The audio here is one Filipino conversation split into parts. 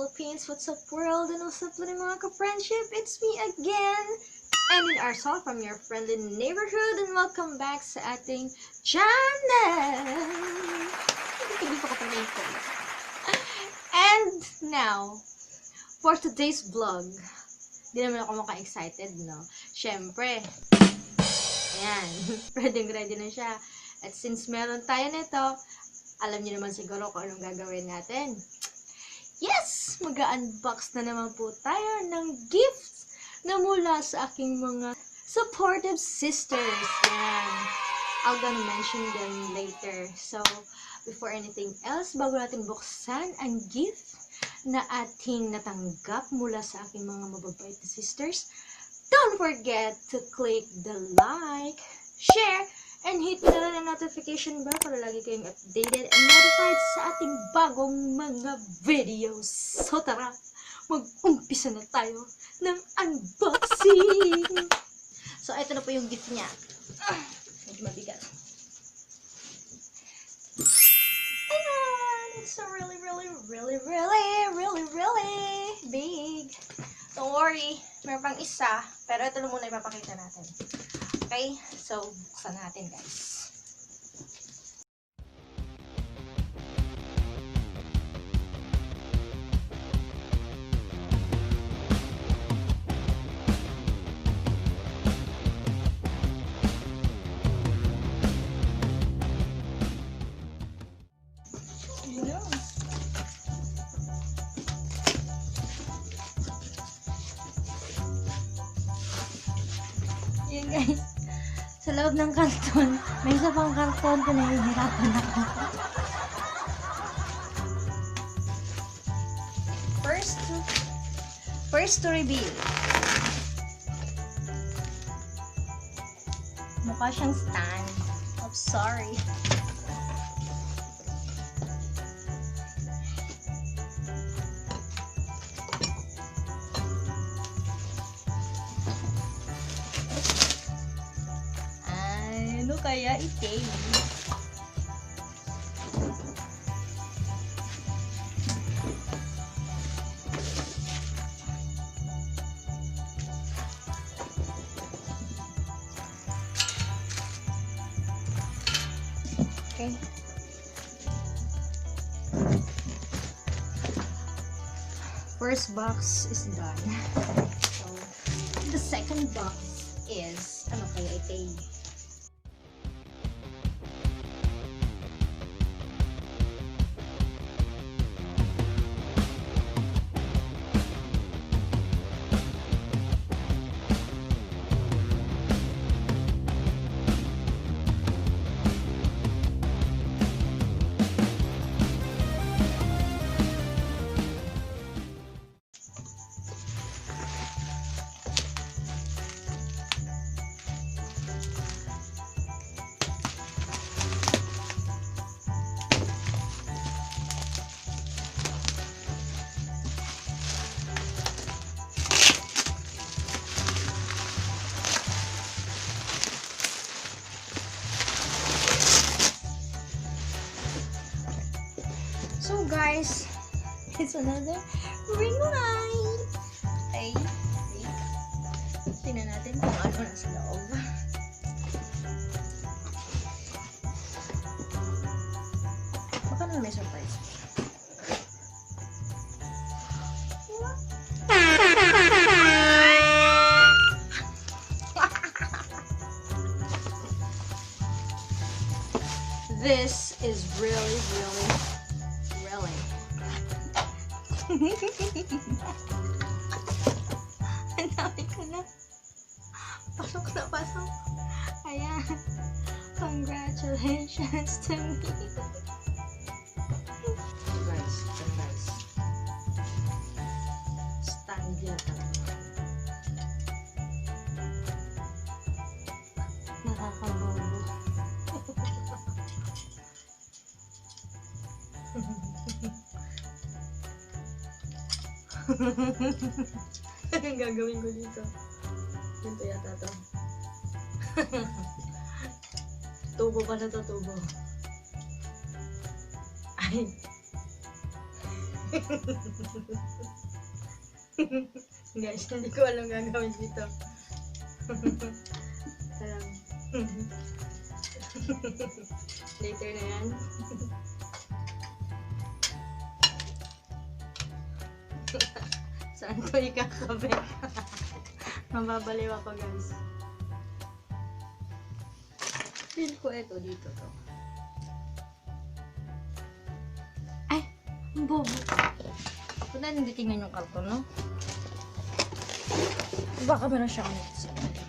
Philippines? What's up world? And what's up mga ka-friendship? It's me again, Emin Arsal from your friendly neighborhood, and welcome back sa ating channel! And now, for today's vlog, di naman ako maka-excited, no? Syempre, ayan, ready na siya. At since meron tayo nito, alam niyo naman siguro kung anong gagawin natin. Yes! Mag-unbox na naman po tayo ng gifts na mula sa aking mga supportive sisters. Yan. I'm gonna mention them later. So, before anything else, bago natin buksan ang gift na ating natanggap mula sa aking mga mababait na sisters, don't forget to click the like, share, and hit na rin ang notification bell para lagi kayong updated and notified sa ating bagong mga videos. So tara, mag-umpisa na tayo ng unboxing! So ito na po yung gift niya. Medyo mabigat. Ayan! It's a really big. Don't worry, meron pang isa. Pero ito lang muna ipapakita natin. Okay, so buksan natin guys. Yun guys. Sa loob ng karton, may isa pang karton ko na hihirapan ako. First to reveal. Mukha siyang stand. I'm sorry. Ano kaya ite? Okay. First box is done. So, the second box is ano kaya ite? So guys, it's another ring light. Okay, tingnan natin kung ano nasa loob. Baka naman may surprise. This is really ang dami ko na. Pasok na pasok. Ayan. Congratulations to me. Guys. Stand yata. Nakakabobo. Anong gagawin ko dito? Ganito yata to. Tubo pala to, tubo. Ay. Guys, hindi ko alam gagawin dito. Alam. Later na yan. Saan ko ikakabit? Mababaliw ako, guys. Feel ko ito dito to. Ay! Ang bobo. Punta hindi tingnan yung karton, no? Baka meron siya kanito sa ilalim.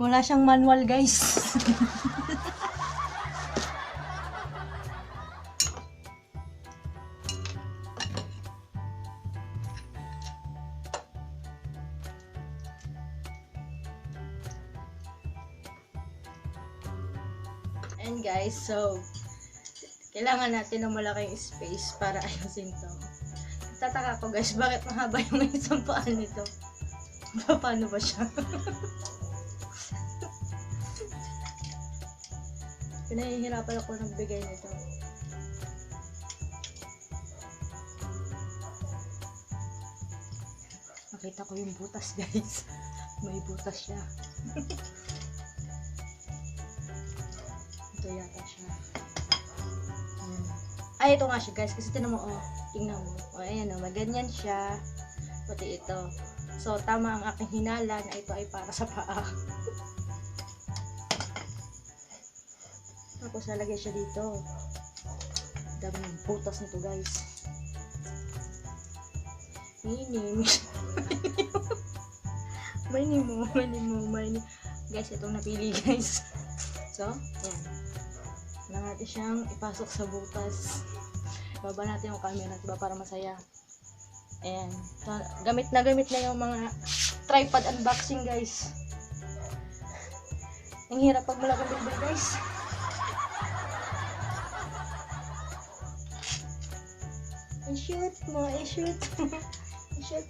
Wala siyang manual, guys. And guys, so kailangan natin ng malaking space para ayusin to. Tataka ko, guys, bakit mahaba yung isang paan nito? Paano ba siya? Pinahihirapan ako nagbigay nito. Nakita ko yung butas, guys. May butas siya. Ito yata siya. Ay, ito nga siya, guys. Kasi tinan mo, oh. Tingnan mo. O, ayan, oh. Maganyan siya. Pati ito. So, tama ang aking hinala na ito ay para sa paa. Tapos, lalagay siya dito. Dami ng butas nito, guys. Mani. Guys, itong napili, guys. So, yan. Kailangan natin siyang ipasok sa butas. Baba natin yung camera, diba, para masaya. Ayan. So, gamit na yung mga tripod unboxing, guys. Ang hirap pag malaki bilbil, guys. I-shoot mo. I-shoot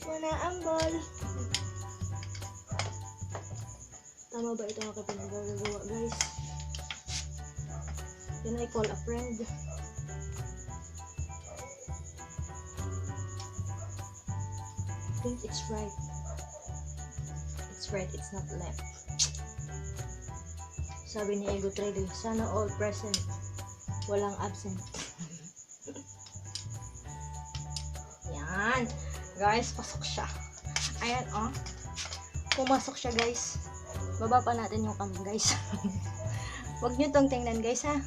mo na ang ball. Tama ba ito ang aking pinagagawa, guys? Can I call a friend? I think it's right. It's right, it's not left. Sabi ni Ego Trader, sana all present, walang absent. Yan. Guys, pasok siya. Ayan, oh. Pumasok siya, guys. Baba pa natin yung cam, guys. Huwag nyo tong tingnan, guys, ha.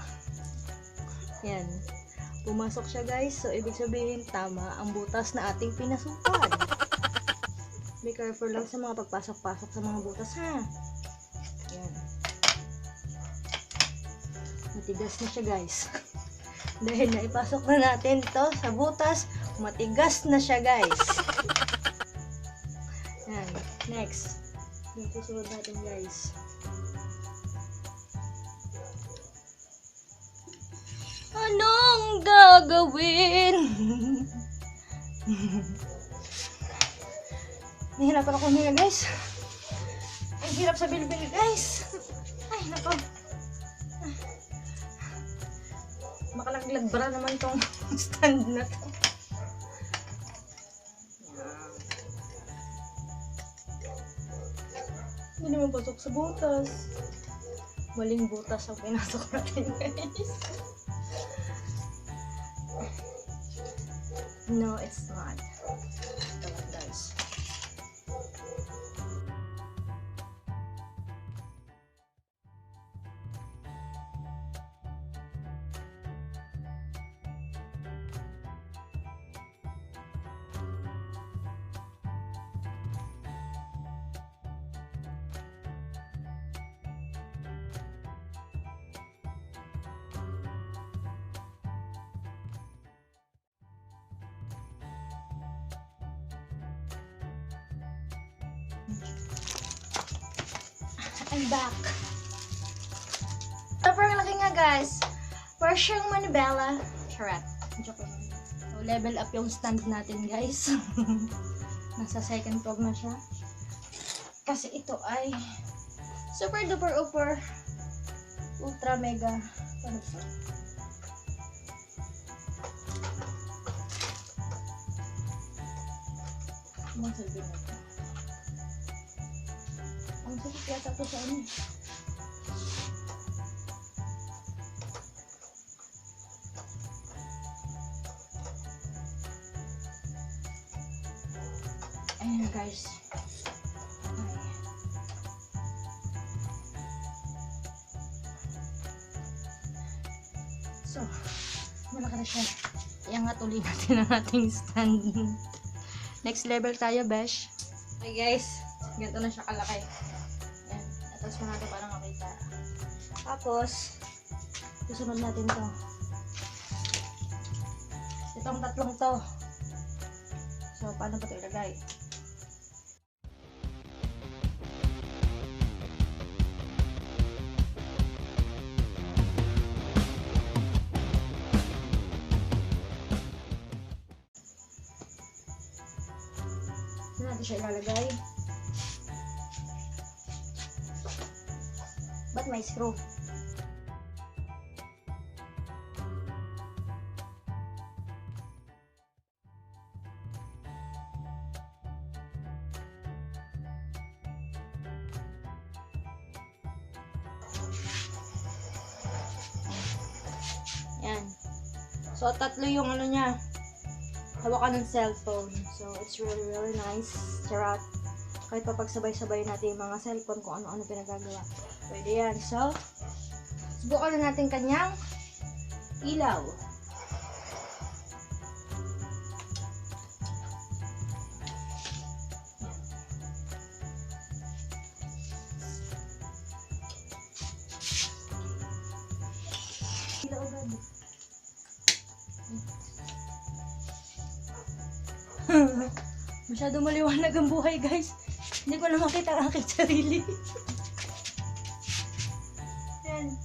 Yan. Pumasok siya, guys. So, ibig sabihin, tama ang butas na ating pinasukan. Be careful lang sa mga pagpasok-pasok sa mga butas, ha. Yan. Matigas na siya, guys. Dahil naipasok na natin to sa butas, matigas na siya, guys. Yan. Next. Yung susunod natin, guys. Anong gagawin? Nahirapan ako nila, guys. Ang hirap sa bilbil, guys. Ay, nako. Makalaglag bara naman tong stand na to. Hindi naman pasok sa butas. Maling butas ang pinasok natin, guys. No, it's not. Ito lang, guys. I'm back. Sobrang laki nga, guys. For sure manibela. Charot. Joke lang. So, level up yung stand natin, guys. Nasa second floor na siya. Kasi ito ay super duper upper ultra mega ano ba? Ang sabi na ito. Ang sakit yata ito sa ano. Ayan guys. Okay. So, malaki na siya. Iangat ulit natin ang ating stand. Next level tayo, besh. Okay guys, ganito na siya kalaki. Ayan, atas mo natin para makita. Tapos, susunod natin to. Itong tatlong to. So, paano ba ito ilagay? Saan natin siya ilalagay? Ba't may screw? Yan. So, tatlo yung ano niya. Hawakan ng cellphone. So, it's really, really nice. Charot. Kahit pa pagsabay-sabay natin yung mga cellphone kung ano-ano pinagagawa. Pwede yan. So, subukan na natin kanyang ilaw. Ilaw agad. Masyado maliwanag ang buhay, guys. Hindi ko na makita ang aking sarili. Ayan.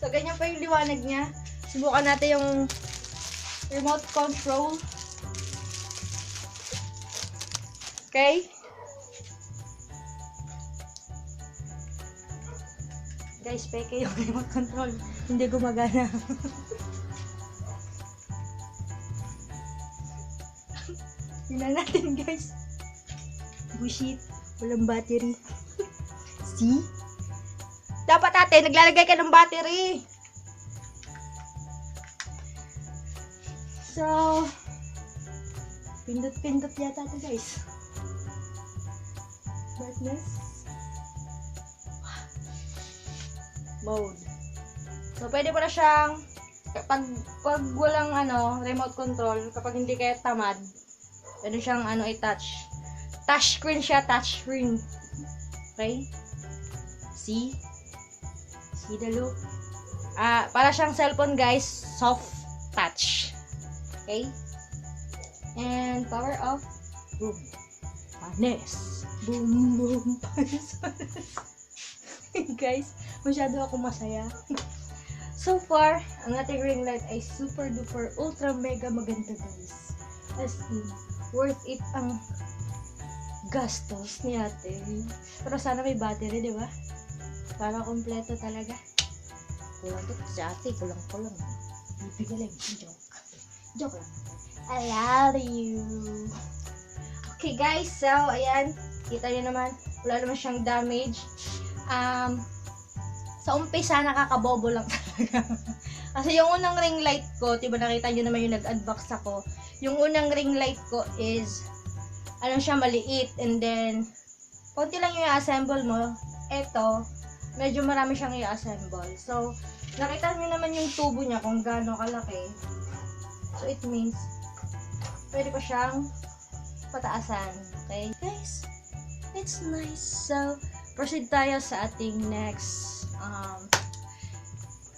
So, ganyan pa yung liwanag niya. Subukan natin yung remote control. Okay? Guys, peke yung remote control. Hindi gumagana. Tingnan natin, guys. Bullshit. Walang battery. See? Dapat ate, naglalagay ka ng battery. So, pindot-pindot yata ito, guys. Brightness. Mode. So, pwede pa na siyang pag walang remote control, kapag hindi kayo tamad, pwede siyang i-touch. Touchscreen siya, touchscreen. Okay? See? See the look? Para siyang cellphone, guys. Soft touch. Okay? And power off. Boom. Harness. Boom, boom. Guys, masyado ako masaya. So far, ang ating ring light ay super duper ultra mega maganda, guys. As in, worth it ang gastos ni ate. Pero sana may battery, di ba? Para kompleto talaga. Kulang to si ate, kulang-kulang. Bibigaling, joke. Joke lang. I love you. Okay guys, so ayan, kita nyo naman, wala naman siyang damage. Sa umpisa nakakabobo lang talaga. Kasi yung unang ring light ko, diba nakita nyo naman yung nag-unbox ako. Yung unang ring light ko is siya, maliit, and then konti lang yung i-assemble mo. Eto, medyo marami siyang i-assemble. So, nakita nyo naman yung tubo niya kung gaano kalaki. So, it means pwede pa siyang pataasan. Okay? Guys, it's nice. So, proceed tayo sa ating next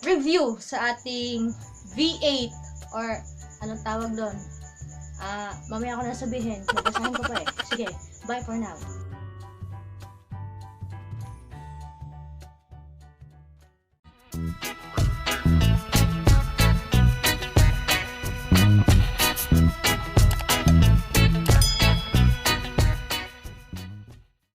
review sa ating V8 or anong tawag doon. Mamaya ako na sabihin. Babasahin ko pa eh. Sige, bye for now.